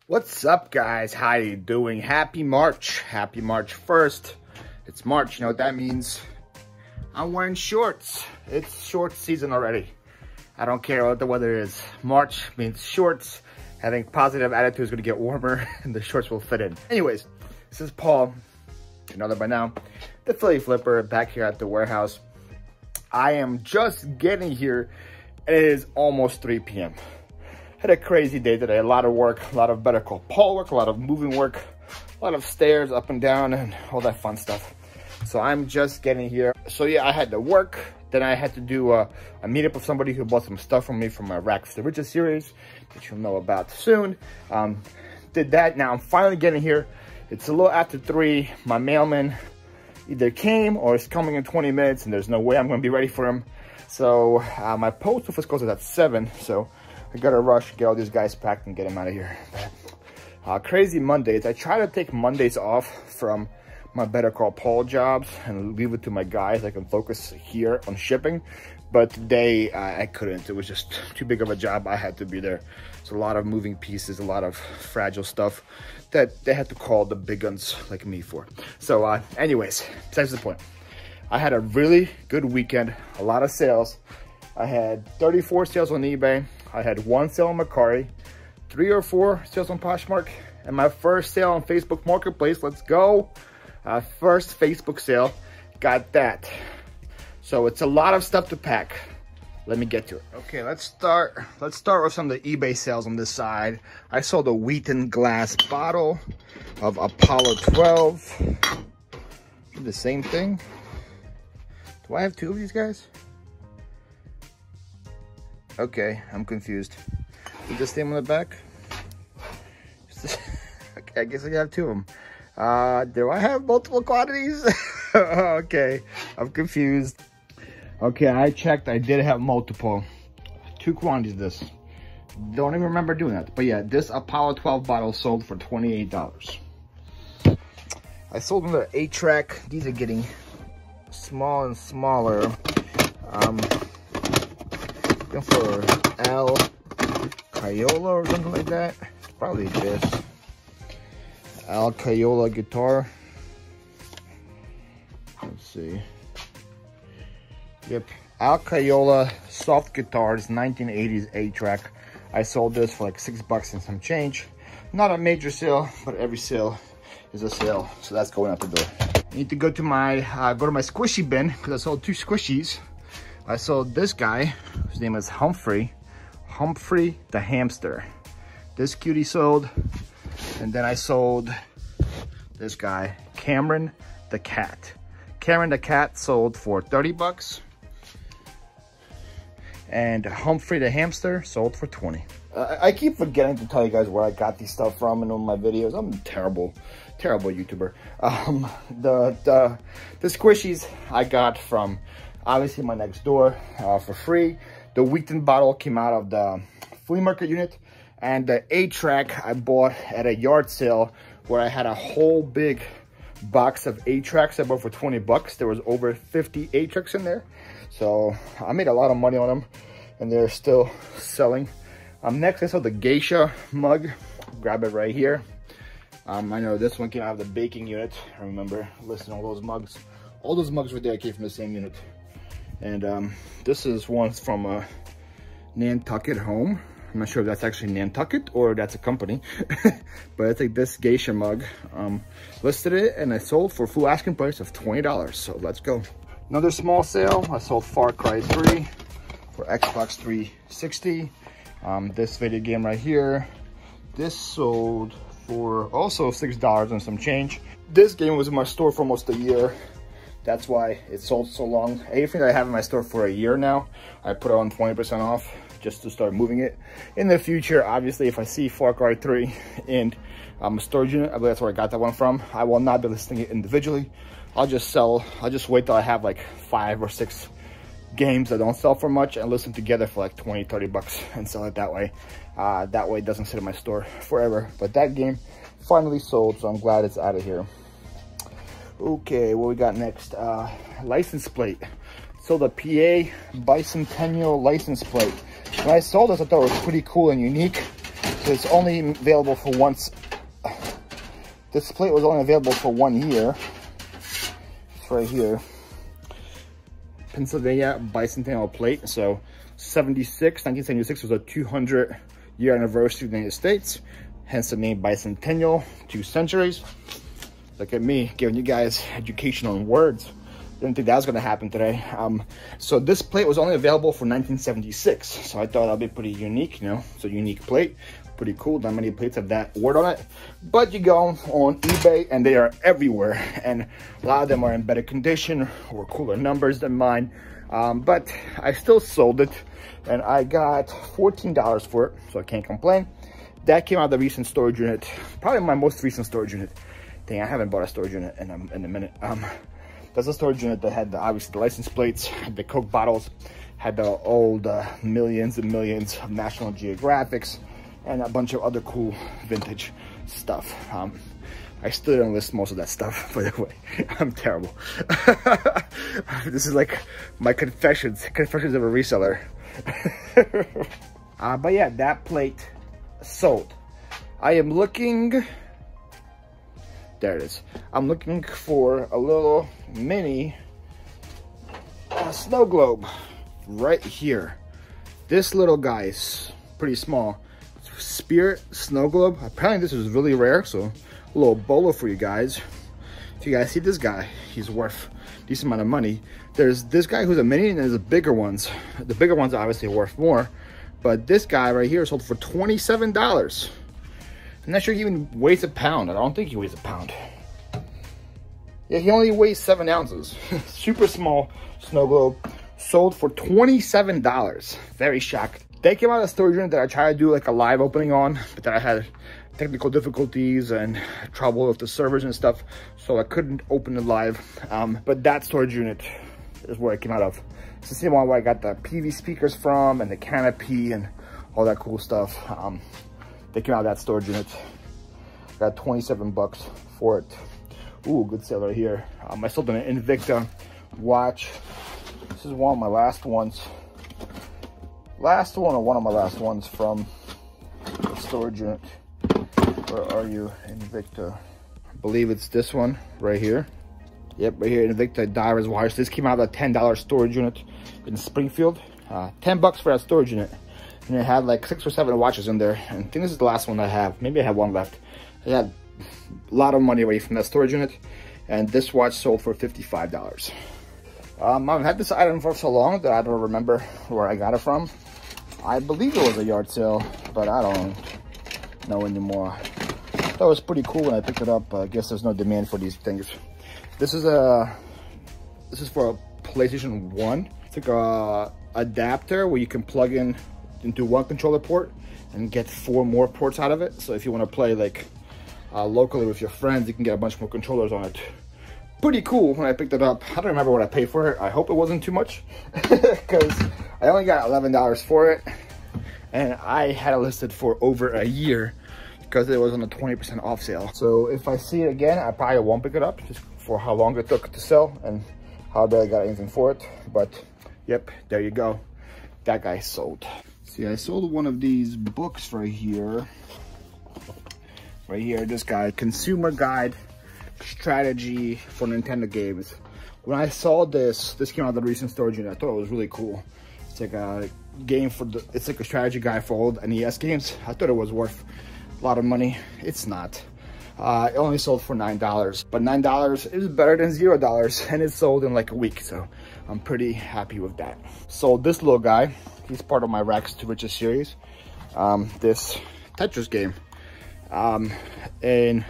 What's up, guys? How you doing? Happy March. Happy March 1st. It's March. You know what that means? I'm wearing shorts. It's short season already. I don't care what the weather is. March means shorts. I think positive attitude is going to get warmer and the shorts will fit in. Anyways, this is Paul. You know that by now. The Philly Flipper back here at the warehouse. I am just getting here. It is almost 3 p.m. Had a crazy day today. A lot of work, a lot of Better Call Paul work, a lot of moving work, a lot of stairs up and down and all that fun stuff. So I'm just getting here. So yeah, I had to work. Then I had to do a meetup with somebody who bought some stuff from me from my Racks to Riches series that you'll know about soon. Did that. Now I'm finally getting here. It's a little after 3. My mailman either came or is coming in 20 minutes and there's no way I'm going to be ready for him. So my post office closes at 7. So I gotta rush, get all these guys packed and get them out of here. Crazy Mondays. I try to take Mondays off from my Better Call Paul jobs and leave it to my guys. I can focus here on shipping. But today I couldn't. It was just too big of a job. I had to be there. It's a lot of moving pieces, a lot of fragile stuff that they had to call the big guns like me for. So anyways, besides the point. I had a really good weekend, a lot of sales. I had 34 sales on eBay. I had 1 sale on Mercari, 3 or 4 sales on Poshmark, and my first sale on Facebook Marketplace. Let's go. First Facebook sale, got that. So it's a lot of stuff to pack. Let me get to it. Okay, let's start with some of the eBay sales on this side. I sold a Wheaton glass bottle of Apollo 12. The same thing. Do I have 2 of these guys? Okay, I'm confused. Is this name on the back? Okay, I guess I have 2 of them. Do I have multiple quantities? Okay, I'm confused. Okay, I checked. I did have multiple. 2 quantities of this. Don't even remember doing that. But yeah, this Apollo 12 bottle sold for $28. I sold them the 8-track. These are getting small and smaller. For Al Caiola or something like that. It's probably this Al Caiola guitar. Let's see. Yep, Al Caiola soft guitars, 1980s 8-track. I sold this for like $6 and some change. Not a major sale, but every sale is a sale, so that's going out the door. I need to go to my squishy bin because I sold 2 squishies. I sold this guy, whose name is Humphrey the hamster. This cutie sold, and then I sold this guy, Cameron the cat. Cameron the cat sold for $30, and Humphrey the hamster sold for $20. I keep forgetting to tell you guys where I got these stuff from in all my videos. I'm a terrible YouTuber. The squishies I got from obviously my next door for free. The Wheaton bottle came out of the flea market unit, and the 8-track I bought at a yard sale where I had a whole big box of 8-tracks I bought for $20. There was over 50 8-tracks in there, so I made a lot of money on them, and they're still selling. Next I saw the geisha mug. Grab it right here. I know this one came out of the baking unit. I remember listing all those mugs. All those mugs right there came from the same unit. And this is one from Nantucket Home. I'm not sure if that's actually Nantucket or that's a company. But it's like this geisha mug. Listed it and I sold for full asking price of $20. So let's go. Another small sale. I sold Far Cry 3 for Xbox 360. This video game right here. This sold for also $6 and some change. This game was in my store for almost a year. That's why it sold so long. Everything that I have in my store for a year now, I put it on 20% off just to start moving it. In the future, obviously, if I see Far Cry 3 in a storage unit, I believe that's where I got that one from, I will not be listing it individually. I'll just wait till I have like 5 or 6 games that don't sell for much and list them together for like 20, 30 bucks and sell it that way. That way it doesn't sit in my store forever. But that game finally sold, so I'm glad it's out of here. Okay, what we got next? License plate. So the PA Bicentennial license plate. When I saw this, I thought it was pretty cool and unique. It's only available for once. This plate was only available for 1 year. It's right here. Pennsylvania bicentennial plate. So 1976 was a 200-year anniversary of the United States. Hence the name bicentennial, 2 centuries. Look at me giving you guys education on words. Didn't think that was gonna happen today. So this plate was only available for 1976. So I thought that'd be pretty unique, you know. It's a unique plate, pretty cool. Not many plates have that word on it. But you go on eBay and they are everywhere. And a lot of them are in better condition or cooler numbers than mine. But I still sold it and I got $14 for it, so I can't complain. That came out of the recent storage unit, probably my most recent storage unit. Dang, I haven't bought a storage unit in a minute. That's a storage unit that had obviously the license plates, had the Coke bottles, had the old millions and millions of National Geographics, and a bunch of other cool vintage stuff. I still don't list most of that stuff, by the way. I'm terrible. This is like my confessions of a reseller. But yeah, that plate sold. I am looking, there it is. I'm looking for a little mini snow globe right here. This little guy is pretty small. Spirit snow globe. Apparently this is really rare, so a little bolo for you guys. If you guys see this guy, he's worth a decent amount of money. There's this guy who's a mini and there's the bigger ones. The bigger ones are obviously worth more, but this guy right here sold for $27. I'm not sure he even weighs a pound. I don't think he weighs a pound. Yeah, he only weighs 7 ounces. Super small snow globe. Sold for $27. Very shocked. They came out of the storage unit that I tried to do like a live opening on, but that I had technical difficulties and trouble with the servers and stuff, so I couldn't open it live. But that storage unit is where it came out of. It's the same one where I got the PV speakers from and the canopy and all that cool stuff. They came out of that storage unit. Got 27 bucks for it. Ooh, good sale right here. I sold an Invicta watch. This is one of my last ones. One of my last ones from the storage unit. Where are you, Invicta? I believe it's this one right here. Yep, right here, Invicta Divers watch. This came out of a $10 storage unit in Springfield. 10 bucks for that storage unit. And it had like 6 or 7 watches in there. And I think this is the last one I have. Maybe I have one left. I had a lot of money away from that storage unit. And this watch sold for $55. I've had this item for so long that I don't remember where I got it from. I believe it was a yard sale, but I don't know anymore. That was pretty cool when I picked it up. I guess there's no demand for these things. This is for a PlayStation 1. It's like a adapter where you can plug in into one controller port and get 4 more ports out of it. So if you want to play like locally with your friends, you can get a bunch more controllers on it. Pretty cool when I picked it up. I don't remember what I paid for it. I hope it wasn't too much because I only got $11 for it, and I had it listed for over a year because it was on a 20% off sale. So if I see it again, I probably won't pick it up just for how long it took to sell and how I barely got anything for it. But yep, there you go. That guy sold. See, I sold one of these books right here. Right here, this guy, Consumer Guide Strategy for Nintendo Games. When I saw this came out of the recent storage unit. I thought it was really cool. It's like a game it's like a strategy guide for old NES games. I thought it was worth a lot of money. It's not. It only sold for $9, but $9 is better than $0, and it sold in like a week, so I'm pretty happy with that. Sold this little guy. He's part of my Rags to Riches series. This Tetris game. In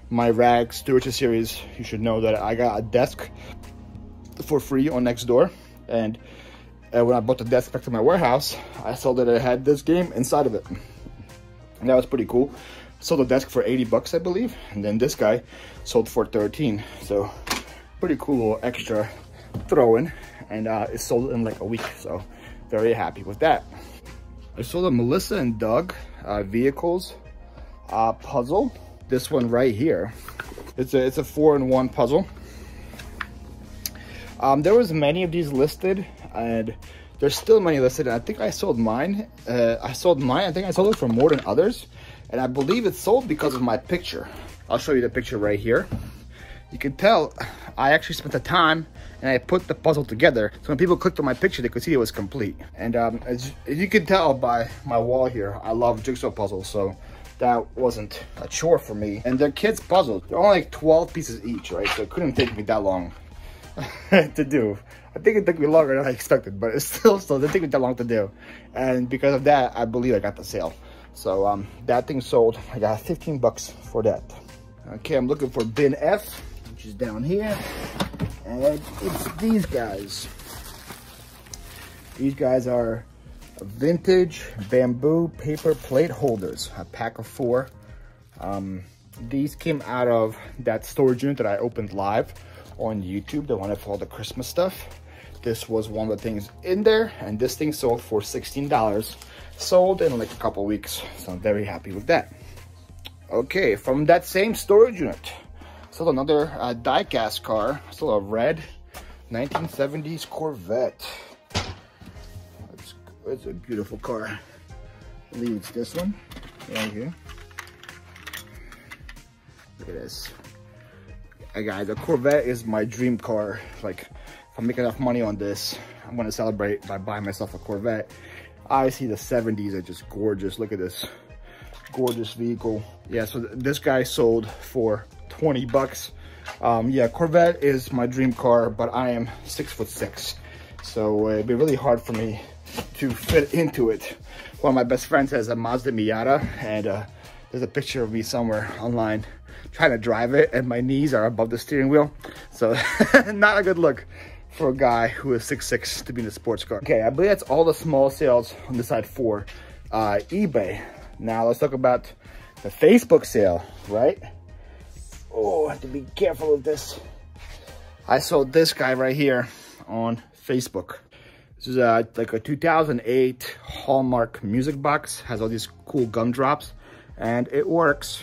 my Rags to Riches series, you should know that I got a desk for free on Nextdoor, and when I bought the desk back to my warehouse, I saw that it had this game inside of it, and that was pretty cool. Sold the desk for 80 bucks, I believe, and then this guy sold for 13. So pretty cool little extra throw-in, and it sold in like a week, so very happy with that. I sold a Melissa and Doug vehicles puzzle. This one right here, it's a 4-in-1 puzzle. There was many of these listed, and there's still many listed. I think I sold mine. I think I sold it for more than others. And I believe it sold because of my picture. I'll show you the picture right here. You can tell I actually spent the time and I put the puzzle together. So when people clicked on my picture, they could see it was complete. And as you can tell by my wall here, I love jigsaw puzzles. So that wasn't a chore for me. And they're kids' puzzles. They're only like 12 pieces each, right? So it couldn't take me that long to do. I think it took me longer than I expected, but it still didn't take me that long to do. And because of that, I believe I got the sale. So that thing sold. I got 15 bucks for that. Okay, I'm looking for bin F, which is down here. And it's these guys. These guys are vintage bamboo paper plate holders, a pack of 4. These came out of that storage unit that I opened live on YouTube, the one for all the Christmas stuff. This was one of the things in there, and this thing sold for $16. Sold in like a couple weeks, so I'm very happy with that. Okay, from that same storage unit, sold another die-cast car. Still a red 1970s Corvette. It's a beautiful car. I believe it's this one right here. Look at this. Hey guys, the Corvette is my dream car. Like, if I make enough money on this, I'm gonna celebrate by buying myself a Corvette. I see the 70s are just gorgeous. Look at this gorgeous vehicle. Yeah, so this guy sold for 20 bucks. Yeah, Corvette is my dream car, but I am 6'6", so it'd be really hard for me to fit into it. One of my best friends has a Mazda Miata, and there's a picture of me somewhere online trying to drive it, and my knees are above the steering wheel, so not a good look for a guy who is 6'6" to be in a sports car. Okay, I believe that's all the small sales on this side for eBay. Now let's talk about the Facebook sale, right? Oh, I have to be careful with this. I sold this guy right here on Facebook. This is like a 2008 Hallmark music box. Has all these cool gumdrops, and it works.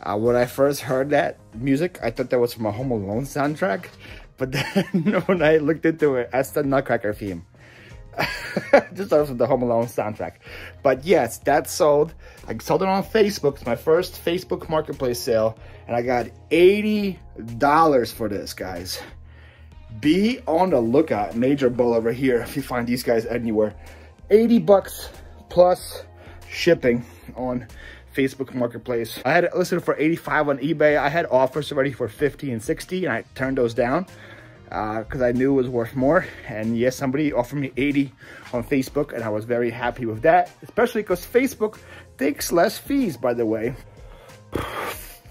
When I first heard that music, I thought that was from a Home Alone soundtrack. But then when I looked into it, that's the Nutcracker theme. Just thought it was from the Home Alone soundtrack. But yes, that sold. I sold it on Facebook. It's my first Facebook Marketplace sale. And I got $80 for this, guys. Be on the lookout. Major bull over here if you find these guys anywhere. 80 bucks plus shipping on Facebook Marketplace. I had it listed for 85 on eBay. I had offers already for 50 and 60, and I turned those down because I knew it was worth more. And yes, somebody offered me 80 on Facebook, and I was very happy with that, especially because Facebook takes less fees, by the way.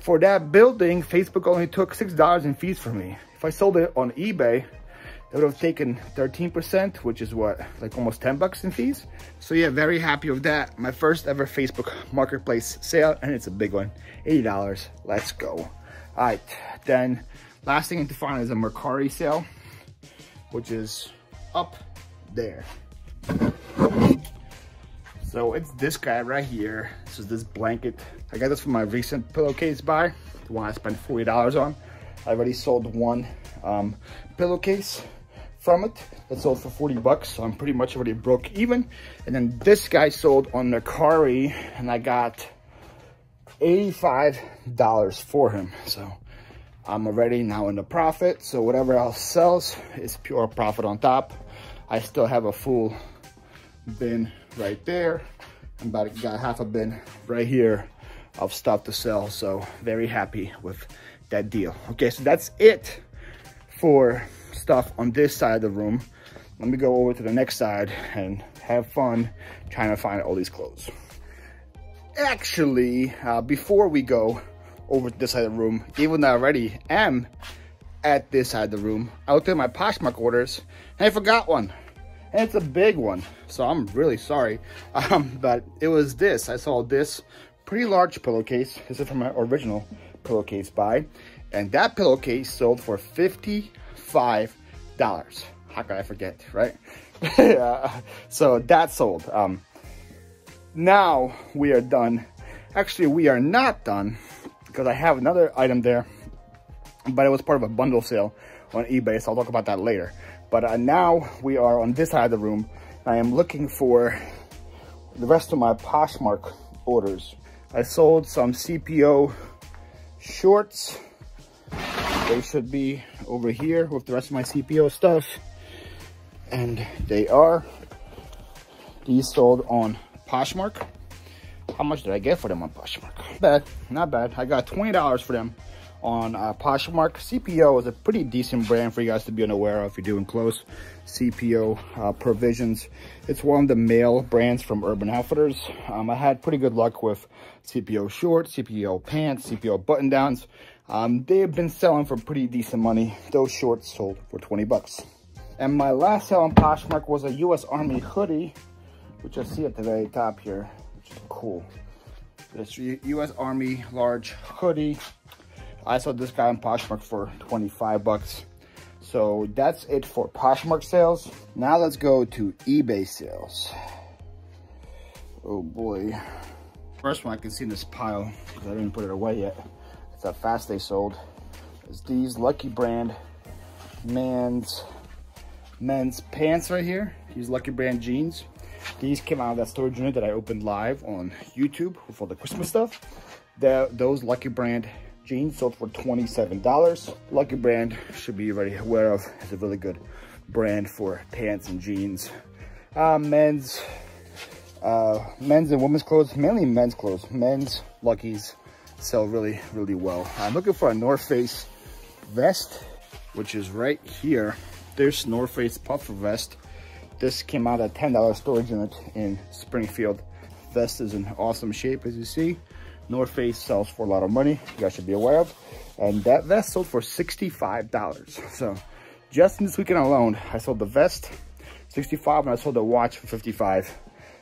For that building, Facebook only took $6 in fees from me. If I sold it on eBay, it would have taken 13%, which is what, like almost 10 bucks in fees. So yeah, very happy with that. My first ever Facebook Marketplace sale, and it's a big one, $80. Let's go. All right, then last thing to find is a Mercari sale, which is up there. So it's this guy right here. This is this blanket. I got this from my recent pillowcase buy, the one I spent $40 on. I already sold one pillowcase from it that sold for 40 bucks, so I'm pretty much already broke even. And then this guy sold on Mercari, and I got $85 for him. So I'm already now in the profit, so whatever else sells is pure profit on top. I still have a full bin right there. I'm got half a bin right here of stuff to sell, so very happy with that deal. Okay, so that's it for stuff on this side of the room. Let me go over to the next side and have fun trying to find all these clothes. Actually, before we go over to this side of the room, even though I already am at this side of the room, I looked at my Poshmark orders and I forgot one. And it's a big one, so I'm really sorry. But it was this. I saw this pretty large pillowcase. This is from my original pillowcase buy. And that pillowcase sold for $55. How could I forget, right? So that sold. Now we are done. Actually, we are not done because I have another item there, but it was part of a bundle sale on eBay, so I'll talk about that later. But now we are on this side of the room. I am looking for the rest of my Poshmark orders. I sold some CPO shorts. They should be over here with the rest of my CPO stuff. And they are. These sold on Poshmark. How much did I get for them on Poshmark? Not bad. I got $20 for them on Poshmark. CPO is a pretty decent brand for you guys to be unaware of if you're doing clothes. CPO Provisions. It's one of the male brands from Urban Outfitters. I had pretty good luck with CPO shorts, CPO pants, CPO button downs. They have been selling for pretty decent money. Those shorts sold for 20 bucks. And my last sale on Poshmark was a US Army hoodie, which I see at the very top here, which is cool. This US Army large hoodie. I saw this guy on Poshmark for 25 bucks. So that's it for Poshmark sales. Now let's go to eBay sales. Oh boy. First one I can see in this pile, because I didn't put it away yet. It's how fast they sold. It's these Lucky Brand men's pants right here. These Lucky Brand jeans. These came out of that storage unit that I opened live on YouTube with all the Christmas stuff. Those Lucky Brand jeans sold for $27. Lucky Brand should be already aware of. It's a really good brand for pants and jeans. Men's and women's clothes, mainly men's clothes. Men's Luckies sell really, really well. I'm looking for a North Face vest, which is right here. There's North Face puffer vest. This came out at $10 storage unit in Springfield. Vest is in awesome shape, as you see. North Face sells for a lot of money, you guys should be aware of. And that vest sold for $65. So just in this weekend alone, I sold the vest $65 and I sold the watch for $55.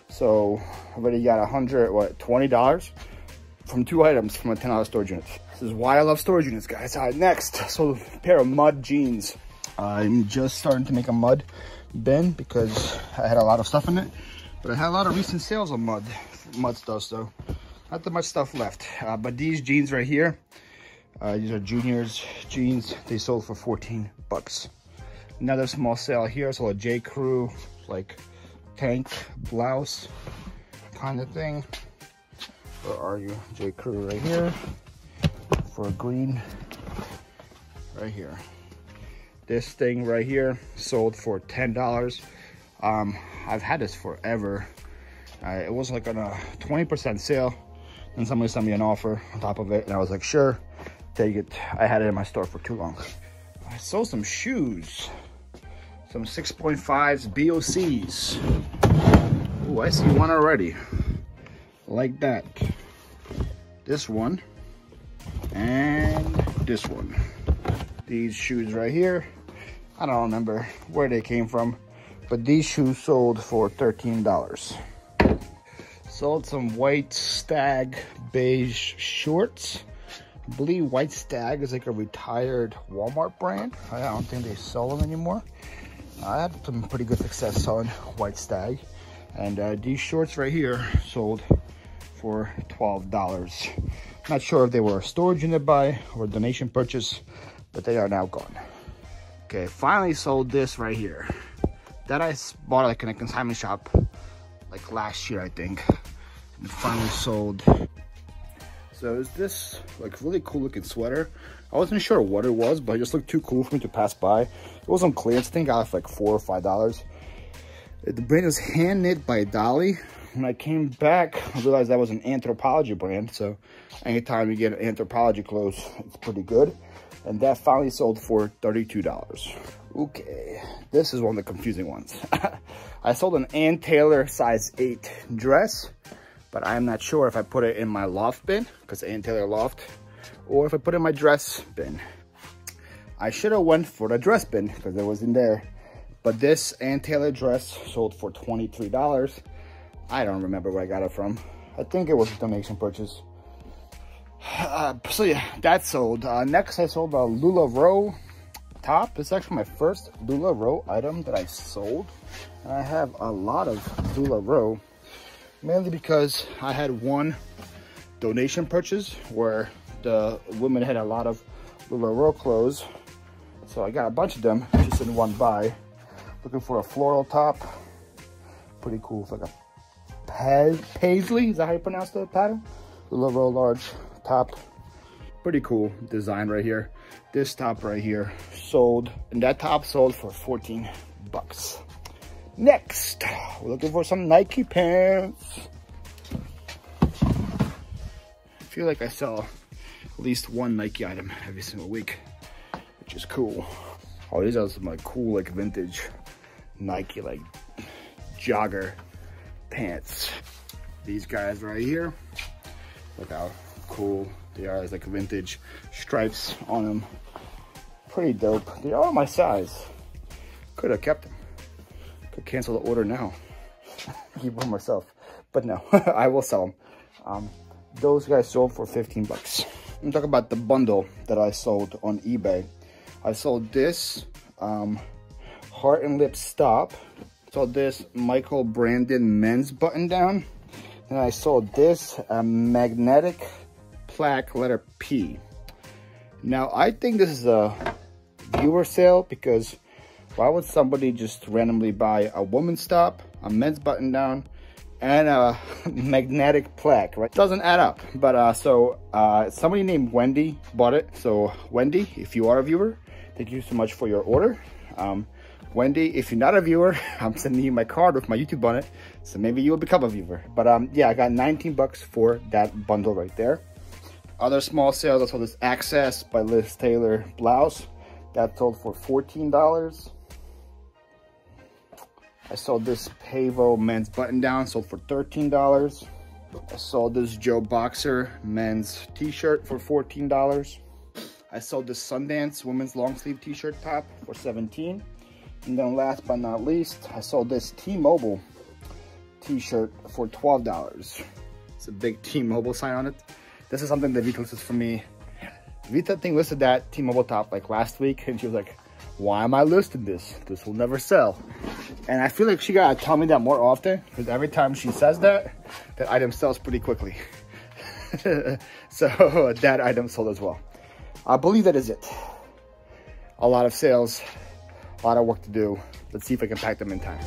So I already got $20 from 2 items from a $10 storage unit. This is why I love storage units, guys. All right, next, so a pair of mud jeans. I'm just starting to make a mud bin because I had a lot of stuff in it, but I had a lot of recent sales on mud stuff, so not that much stuff left. But these jeans right here, these are juniors jeans. They sold for 14 bucks. Another small sale here. So a J. Crew like tank blouse kind of thing. Where are you? J. Crew right here for green. Right here. This thing right here sold for $10. I've had this forever. It was like on a 20% sale. And somebody sent me an offer on top of it, and I was like, sure, take it. I had it in my store for too long. I sold some shoes, some 6.5s BOCs. Ooh, I see one already, like that. This one, and this one. These shoes right here, I don't remember where they came from, but these shoes sold for $13. Sold some White Stag beige shorts. I believe White Stag is like a retired Walmart brand. I don't think they sell them anymore. I had some pretty good success selling White Stag. And these shorts right here sold for $12. Not sure if they were a storage unit buy or a donation purchase, but they are now gone. Okay, finally sold this right here. That I bought like in a consignment shop like last year, I think. And finally sold. So is this like really cool looking sweater? I wasn't sure what it was, but it just looked too cool for me to pass by. It was on clearance. I think I got it for like $4 or $5. The brand is hand knit by Dolly. When I came back, I realized that was an Anthropologie brand. So anytime you get Anthropologie clothes, it's pretty good. And that finally sold for $32. Okay, this is one of the confusing ones. I sold an Ann Taylor size 8 dress, but I'm not sure if I put it in my loft bin, because Ann Taylor loft, or if I put it in my dress bin. I should have went for the dress bin, because it was in there. But this Ann Taylor dress sold for $23. I don't remember where I got it from. I think it was a donation purchase. So yeah, that sold. Next I sold a LuLaRoe top. It's actually my first LuLaRoe item that I sold. And I have a lot of LuLaRoe, mainly because I had one donation purchase where the women had a lot of LuLaRoe clothes. So I got a bunch of them just in one buy. Looking for a floral top. Pretty cool. It's like a paisley. Is that how you pronounce the pattern? A little large top. Pretty cool design right here. This top right here sold, and that top sold for 14 bucks. Next, we're looking for some Nike pants. I feel like I sell at least one Nike item every single week, which is cool. Oh, these are some like cool, like vintage Nike, like jogger pants. These guys right here, look how cool they are. There's like vintage stripes on them. Pretty dope. They are my size. Could have kept them. Could cancel the order now. Keep them myself. But no, I will sell them. Those guys sold for 15 bucks. I'm talking about the bundle that I sold on eBay. I sold this Heart and Lip Stop. Sold this Michael Brandon men's button down. And I sold this magnetic plaque letter P. Now I think this is a viewer sale, because why would somebody just randomly buy a woman's stop, a men's button down, and a magnetic plaque, right? Doesn't add up. But somebody named Wendy bought it. So Wendy, if you are a viewer, thank you so much for your order. Wendy, if you're not a viewer, I'm sending you my card with my YouTube on it, so maybe you will become a viewer. But yeah, I got 19 bucks for that bundle right there. Other small sales, I saw this Access by Liz Taylor blouse. That sold for $14. I sold this Pavo men's button down, sold for $13. I sold this Joe Boxer men's t-shirt for $14. I sold this Sundance women's long sleeve t-shirt top for $17. And then last but not least, I sold this T-Mobile t-shirt for $12. It's a big T-Mobile sign on it. This is something that Vita listed for me. Vita listed that T-Mobile top like last week, and she was like, why am I listing this? This will never sell. And I feel like she gotta tell me that more often, because every time she says that, that item sells pretty quickly. So that item sold as well. I believe that is it. A lot of sales, a lot of work to do. Let's see if I can pack them in time.